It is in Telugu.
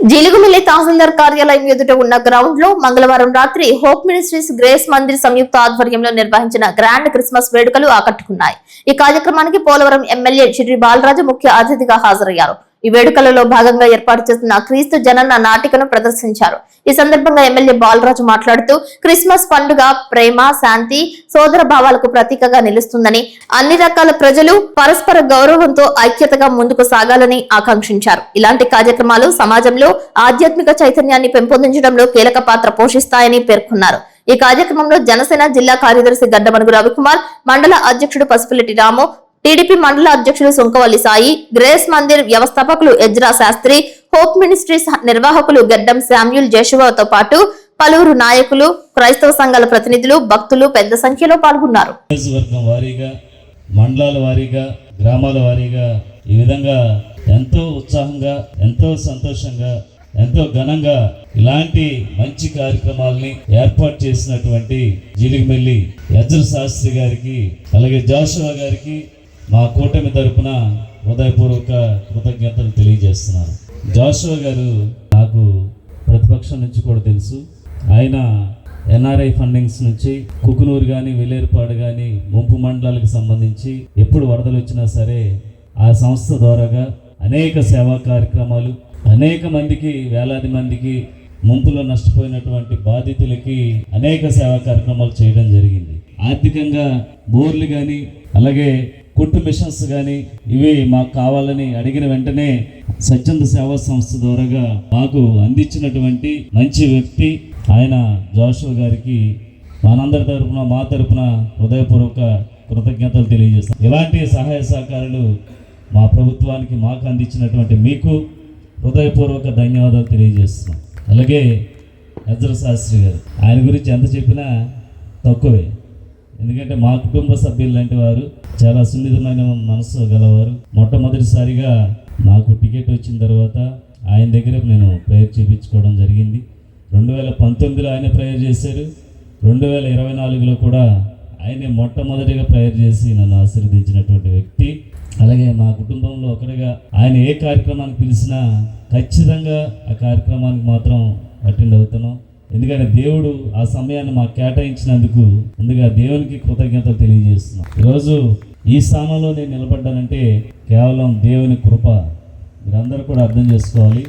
జిలుగుమిల్లి తహసీల్దార్ కార్యాలయం ఎదుట ఉన్న గ్రౌండ్ లో మంగళవారం రాత్రి హోప్ మినిస్ట్రీస్ గ్రేస్ మందిర్ సంయుక్త ఆధ్వర్యంలో నిర్వహించిన గ్రాండ్ క్రిస్మస్ వేడుకలు ఆకట్టుకున్నాయి. ఈ కార్యక్రమానికి పోలవరం ఎమ్మెల్యే చిర్రి బాలరాజు ముఖ్య అతిథిగా హాజరయ్యారు. ఈ వేడుకలలో భాగంగా ఏర్పాటు చేసిన క్రీస్తు జనన నాటికను ప్రదర్శించారు. ఈ సందర్భంగా ఎమ్మెల్యే బాలరాజు మాట్లాడుతూ క్రిస్మస్ పండుగ ప్రేమ, శాంతి, సోదర భావాలకు ప్రతీకగా నిలుస్తుందని, అన్ని రకాల ప్రజలు పరస్పర గౌరవంతో ఐక్యతగా ముందుకు సాగాలని ఆకాంక్షించారు. ఇలాంటి కార్యక్రమాలు సమాజంలో ఆధ్యాత్మిక చైతన్యాన్ని పెంపొందించడంలో కీలక పాత్ర పోషిస్తాయని పేర్కొన్నారు. ఈ కార్యక్రమంలో జనసేన జిల్లా కార్యదర్శి గడ్డమనుగు రవికుమార్, మండల అధ్యక్షుడు పసుపులెట్టి రాము, టీడీపీ మండల అధ్యక్షుడు సుంకవల్లి సాయి, గ్రేస్ మందిర్ వ్యవస్థాపకులు ఎజ్రా శాస్త్రి, హోప్ మినిస్ట్రీస్ నిర్వాహకులు గడ్డం శామ్యూల్ జేషువాతో పాటు పలువురు నాయకులు, క్రైస్తవ సంఘాల ప్రతినిధులు, భక్తులు పెద్ద సంఖ్యలో పాల్గొన్నారు. మండలాల వారీగా, గ్రామాల వారీగా ఈ విధంగా ఎంతో ఉత్సాహంగా, ఎంతో సంతోషంగా, ఎంతో ఘనంగా ఇలాంటి మంచి కార్యక్రమాలని ఏర్పాటు చేసినటువంటి జిలుగుమిల్లి ఎజ్రా శాస్త్రి గారికి, అలాగే జాషువా గారికి మా కూటమి తరపున హృదయపూర్వక కృతజ్ఞతలు తెలియజేస్తున్నాను. జాషువా గారు నాకు ప్రతిపక్షం నుంచి కూడా తెలుసు. ఆయన ఎన్ఆర్ఐ ఫండింగ్స్ నుంచి కుకునూరు కానీ, వెల్లేరుపాడు కానీ ముంపు మండలాలకు సంబంధించి ఎప్పుడు వరదలు వచ్చినా సరే ఆ సంస్థ ద్వారాగా అనేక సేవా కార్యక్రమాలు, అనేక మందికి, వేలాది మందికి, ముంపులో నష్టపోయినటువంటి బాధితులకి అనేక సేవా కార్యక్రమాలు చేయడం జరిగింది. ఆర్థికంగా బోర్లు కానీ, అలాగే కుట్టు మిషన్స్ కానీ ఇవి మాకు కావాలని అడిగిన వెంటనే స్వచ్ఛంద సేవా సంస్థ ద్వారాగా మాకు అందించినటువంటి మంచి వ్యక్తి ఆయన జాషువా గారికి మనందరి తరపున, మా తరపున హృదయపూర్వక కృతజ్ఞతలు తెలియజేస్తాం. ఇలాంటి సహాయ సహకారాలు మా ప్రభుత్వానికి, మాకు అందించినటువంటి మీకు హృదయపూర్వక ధన్యవాదాలు తెలియజేస్తున్నాం. అలాగే ఎజ్రా శాస్త్రి గారు, ఆయన గురించి ఎంత చెప్పినా తక్కువే. ఎందుకంటే మా కుటుంబ సభ్యులు లాంటి వారు, చాలా సున్నితమైన మనసు గలవారు. మొట్టమొదటిసారిగా నాకు టికెట్ వచ్చిన తర్వాత ఆయన దగ్గర నేను ప్రేయర్ చేయించుకోవడం జరిగింది. 2019లో ఆయన ప్రేయర్ చేశారు. 2024లో కూడా ఆయనే మొట్టమొదటిగా ప్రేయర్ చేసి నన్ను ఆశీర్వదించినటువంటి వ్యక్తి. అలాగే మా కుటుంబంలో ఒకటిగా ఆయన ఏ కార్యక్రమానికి పిలిచినా ఖచ్చితంగా ఆ కార్యక్రమానికి మాత్రం అటెండ్ అవుతున్నాం. ఎందుకంటే దేవుడు ఆ సమయాన్ని మాకు కేటాయించినందుకు ముందుగా దేవునికి కృతజ్ఞతలు తెలియజేస్తున్నాం. ఈరోజు ఈ స్థానంలో నేను నిలబడ్డానంటే కేవలం దేవుని కృప. మీరందరూ కూడా అర్థం చేసుకోవాలి.